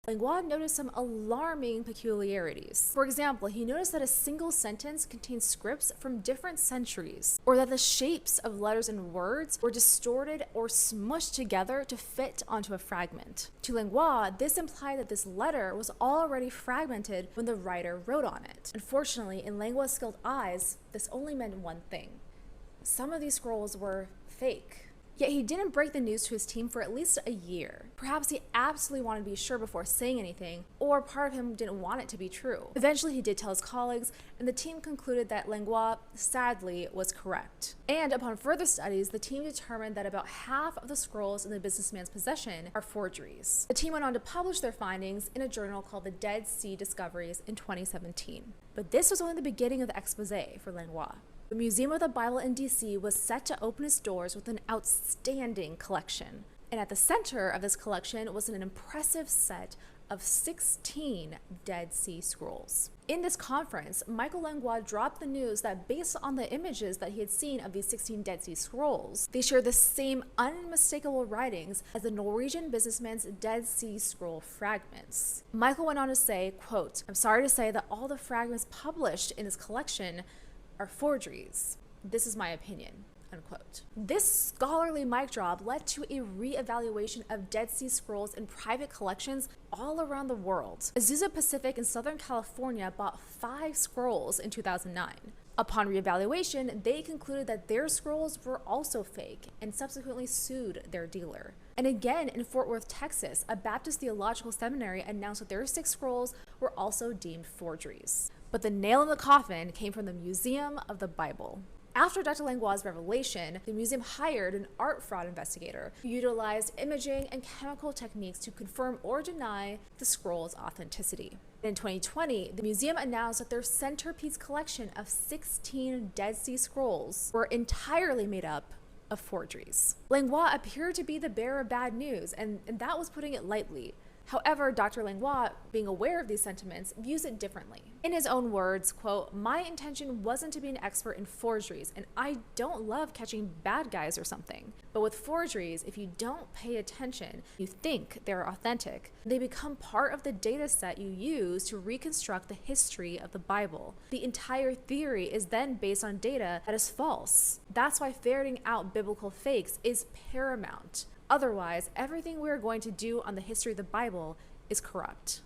Langlois noticed some alarming peculiarities. For example, he noticed that a single sentence contained scripts from different centuries, or that the shapes of letters and words were distorted or smushed together to fit onto a fragment. To Langlois, this implied that this letter was already fragmented when the writer wrote on it. Unfortunately, in Langlois' skilled eyes, this only meant one thing. Some of these scrolls were fake. Yet he didn't break the news to his team for at least a year. Perhaps he absolutely wanted to be sure before saying anything, or part of him didn't want it to be true. Eventually, he did tell his colleagues, and the team concluded that Langlois, sadly, was correct. And upon further studies, the team determined that about half of the scrolls in the businessman's possession are forgeries. The team went on to publish their findings in a journal called the Dead Sea Discoveries in 2017. But this was only the beginning of the expose for Langlois. The Museum of the Bible in DC was set to open its doors with an outstanding collection. And at the center of this collection was an impressive set of 16 Dead Sea Scrolls. In this conference, Michael Langlois dropped the news that based on the images that he had seen of these 16 Dead Sea Scrolls, they share the same unmistakable writings as the Norwegian businessman's Dead Sea Scroll fragments. Michael went on to say, quote, "I'm sorry to say that all the fragments published in this collection are forgeries. This is my opinion," unquote. This scholarly mic drop led to a re-evaluation of Dead Sea Scrolls in private collections all around the world. Azusa Pacific in Southern California bought 5 scrolls in 2009. Upon re-evaluation, they concluded that their scrolls were also fake and subsequently sued their dealer. And again, in Fort Worth, Texas, a Baptist theological seminary announced that their 6 scrolls were also deemed forgeries. But the nail in the coffin came from the Museum of the Bible. After Dr. Langlois' revelation, the museum hired an art fraud investigator who utilized imaging and chemical techniques to confirm or deny the scroll's authenticity. In 2020, the museum announced that their centerpiece collection of 16 Dead Sea Scrolls were entirely made up of forgeries. Langlois appeared to be the bearer of bad news, and that was putting it lightly. However, Dr. Langlois, being aware of these sentiments, views it differently. In his own words, quote, "My intention wasn't to be an expert in forgeries, and I don't love catching bad guys or something. But with forgeries, if you don't pay attention, you think they're authentic. They become part of the data set you use to reconstruct the history of the Bible. The entire theory is then based on data that is false. That's why ferreting out biblical fakes is paramount. Otherwise, everything we are going to do on the history of the Bible is corrupt."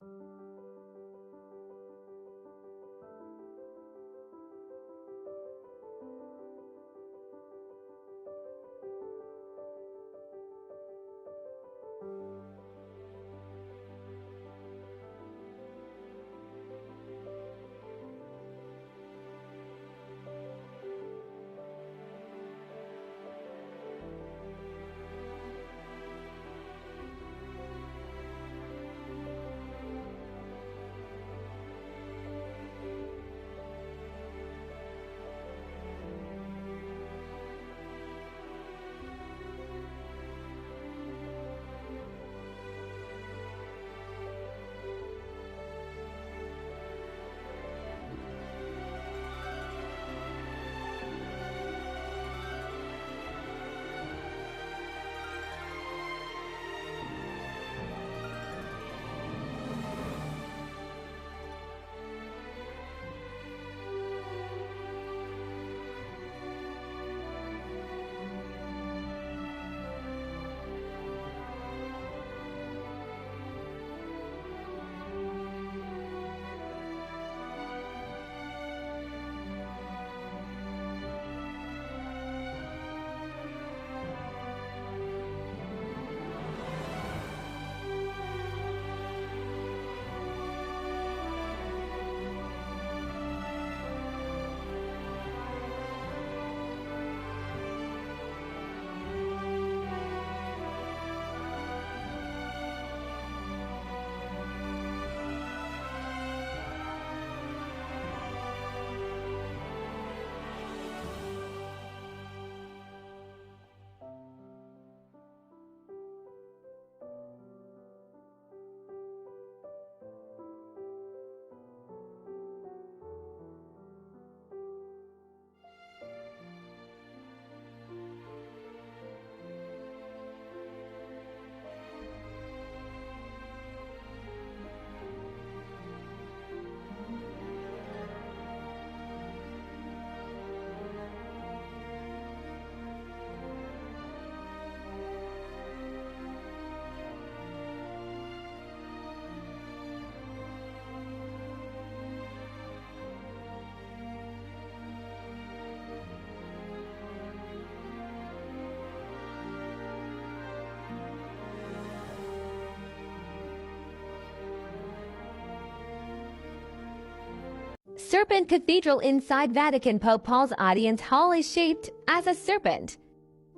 serpent cathedral inside Vatican Pope Paul's audience hall is shaped as a serpent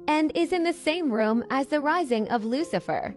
and is in the same room as the rising of Lucifer.